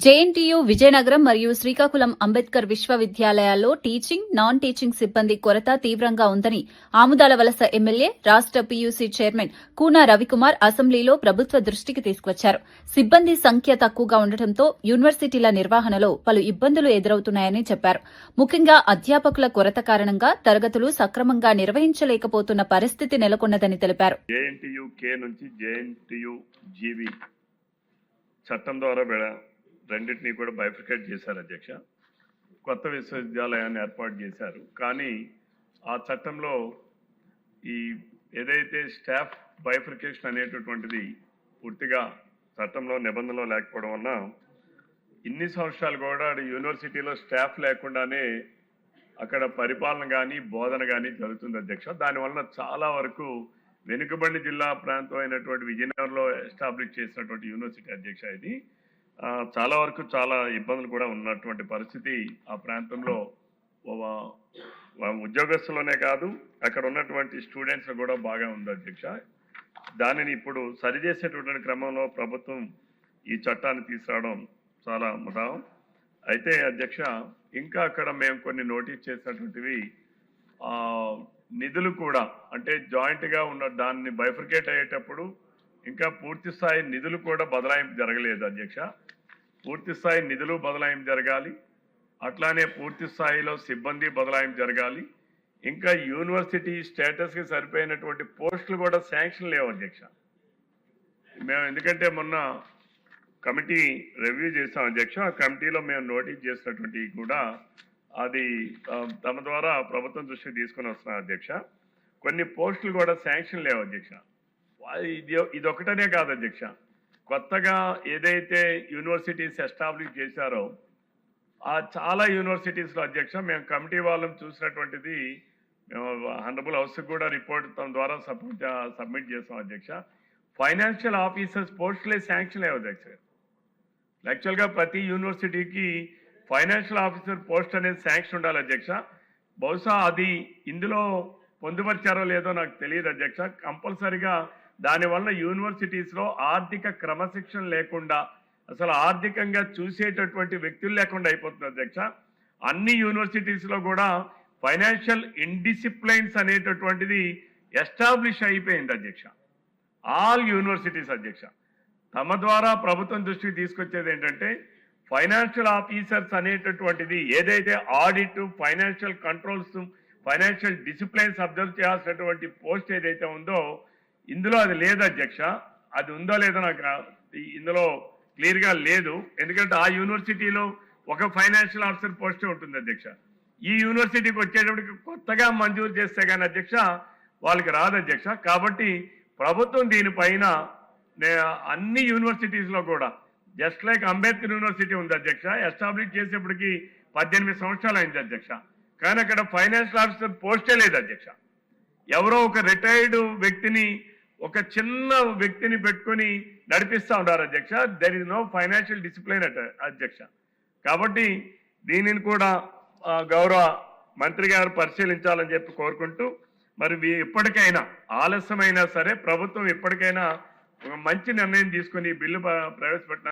JNTU Vizianagaram మరియు శ్రీకాకుళం అంబేద్కర్ విశ్వవిద్యాలయాల్లో teaching, non teaching సిబ్బంది కొరత తీవ్రంగా ఉందని ఆముదాల వలస ఎమ్మెల్యే, రాష్ట పీయూసీ చైర్మన్ కూనా రవికుమార్ అసెంబ్లీలో ప్రభుత్వ దృష్టికి తీసుకువచ్చారు. సిబ్బంది సంఖ్య తక్కువగా ఉండటంతో యూనివర్సిటీల నిర్వహణలో పలు ఇబ్బందులు ఎదురవుతున్నాయని చెప్పారు. ముఖ్యంగా అధ్యాపకుల కొరత కారణంగా తరగతులు సక్రమంగా నిర్వహించలేకపోతున్న పరిస్థితి నెలకొన్నదని తెలిపారు. చట్టం ద్వారా రెండింటినీ కూడా బైఫర్కేట్ చేశారు అధ్యక్ష. కొత్త విశ్వవిద్యాలయాన్ని ఏర్పాటు చేశారు. కానీ ఆ చట్టంలో ఈ ఏదైతే స్టాఫ్ బైఫర్కేషన్ అనేటటువంటిది పూర్తిగా చట్టంలో నిబంధనలో లేకపోవడం వల్ల ఇన్ని సంవత్సరాలు కూడా యూనివర్సిటీలో స్టాఫ్ లేకుండానే అక్కడ పరిపాలన కానీ బోధన కానీ జరుగుతుంది అధ్యక్ష. దానివల్ల చాలా వరకు వెనుకబడి జిల్లా ప్రాంతం అయినటువంటి విజయనగరంలో ఎస్టాబ్లిష్ చేసినటువంటి యూనివర్సిటీ అధ్యక్ష. ఇది చాలా వరకు చాలా ఇబ్బందులు కూడా ఉన్నటువంటి పరిస్థితి ఆ ప్రాంతంలో ఉద్యోగస్తులనే కాదు అక్కడ ఉన్నటువంటి స్టూడెంట్స్ కూడా బాగా ఉంది అధ్యక్ష. దానిని ఇప్పుడు సరిచేసేటటువంటి క్రమంలో ప్రభుత్వం ఈ చట్టాన్ని తీసుకురావడం చాలా ముదాం. అయితే అధ్యక్ష, ఇంకా అక్కడ మేము కొన్ని నోటీస్ చేసినటువంటివి నిధులు కూడా అంటే జాయింట్గా ఉన్న దాన్ని బైఫర్కేట్ అయ్యేటప్పుడు ఇంకా పూర్తి స్థాయి నిధులు కూడా బదలాయింపు జరగలేదు అధ్యక్ష. పూర్తి స్థాయి నిధులు బదలాయింపు జరగాలి, అట్లానే పూర్తి స్థాయిలో సిబ్బంది బదలాయింపు జరగాలి. ఇంకా యూనివర్సిటీ స్టేటస్కి సరిపోయినటువంటి పోస్టులు కూడా శాంక్షన్ లేవు అధ్యక్ష. మేము ఎందుకంటే మొన్న కమిటీ రివ్యూ చేసాం అధ్యక్ష. ఆ కమిటీలో మేము నోటీస్ చేసినటువంటి కూడా అది తమ ద్వారా ప్రభుత్వం దృష్టికి తీసుకుని వస్తున్నాం అధ్యక్ష. కొన్ని పోస్టులు కూడా శాంక్షన్ లేవు అధ్యక్ష. ఇదొకటనే కాదు అధ్యక్ష, కొత్తగా ఏదైతే యూనివర్సిటీస్ ఎస్టాబ్లిష్ చేశారో ఆ చాలా యూనివర్సిటీస్లో అధ్యక్ష మేము కమిటీ వాళ్ళని చూసినటువంటిది మేము హనరబుల్ హౌస్కి కూడా రిపోర్ట్ తమ ద్వారా సబ్మిట్ చేస్తాం అధ్యక్ష. ఫైనాన్షియల్ ఆఫీసర్స్ పోస్టులే శాంక్షన్ లేవు అధ్యక్ష. యాక్చువల్గా ప్రతి యూనివర్సిటీకి ఫైనాన్షియల్ ఆఫీసర్ పోస్ట్ అనేది శాంక్షన్ ఉండాలి అధ్యక్ష. బహుశా అది ఇందులో పొందుపరిచారో లేదో నాకు తెలియదు అధ్యక్ష. కంపల్సరిగా దానివల్ల యూనివర్సిటీస్లో ఆర్థిక క్రమశిక్షణ లేకుండా అసలు ఆర్థికంగా చూసేటటువంటి వ్యక్తులు లేకుండా అయిపోతుంది అధ్యక్ష. అన్ని యూనివర్సిటీస్లో కూడా ఫైనాన్షియల్ ఇండిసిప్లైన్స్ అనేటటువంటిది ఎస్టాబ్లిష్ అయిపోయింది అధ్యక్ష. ఆల్ యూనివర్సిటీస్ అధ్యక్ష. తమ ద్వారా ప్రభుత్వం దృష్టికి తీసుకొచ్చేది ఏంటంటే ఫైనాన్షియల్ ఆఫీసర్స్ అనేటటువంటిది ఏదైతే audit, financial controls, financial disciplines observe చేయాల్సినటువంటి పోస్ట్ ఏదైతే ఉందో ఇందులో అది లేదు అధ్యక్ష. అది ఉందో లేదో నాకు ఇందులో క్లియర్గా లేదు. ఎందుకంటే ఆ యూనివర్సిటీలో ఒక ఫైనాన్షియల్ ఆఫీసర్ పోస్టే ఉంటుంది అధ్యక్ష. ఈ యూనివర్సిటీకి వచ్చేటప్పటికి కొత్తగా మంజూరు చేస్తే కానీ అధ్యక్ష వాళ్ళకి రాదు అధ్యక్ష. కాబట్టి ప్రభుత్వం దీనిపైన అన్ని యూనివర్సిటీస్లో కూడా జస్ట్ లైక్ అంబేద్కర్ యూనివర్సిటీ ఉంది అధ్యక్ష, ఎస్టాబ్లిష్ చేసేప్పటికి 18 సంవత్సరాలు అయింది అధ్యక్ష. కానీ అక్కడ ఫైనాన్షియల్ ఆఫీసర్ పోస్టే లేదు అధ్యక్ష. ఎవరో ఒక రిటైర్డ్ వ్యక్తిని, ఒక చిన్న వ్యక్తిని పెట్టుకొని నడిపిస్తూ ఉంటారు అధ్యక్ష. There is no financial discipline అధ్యక్ష. కాబట్టి దీనిని కూడా గౌరవ మంత్రి గారు పరిశీలించాలని చెప్పి కోరుకుంటూ, మరి ఇప్పటికైనా ఆలస్యమైనా సరే ప్రభుత్వం ఇప్పటికైనా మంచి నిర్ణయం తీసుకొని బిల్లు ప్రవేశపెట్టిన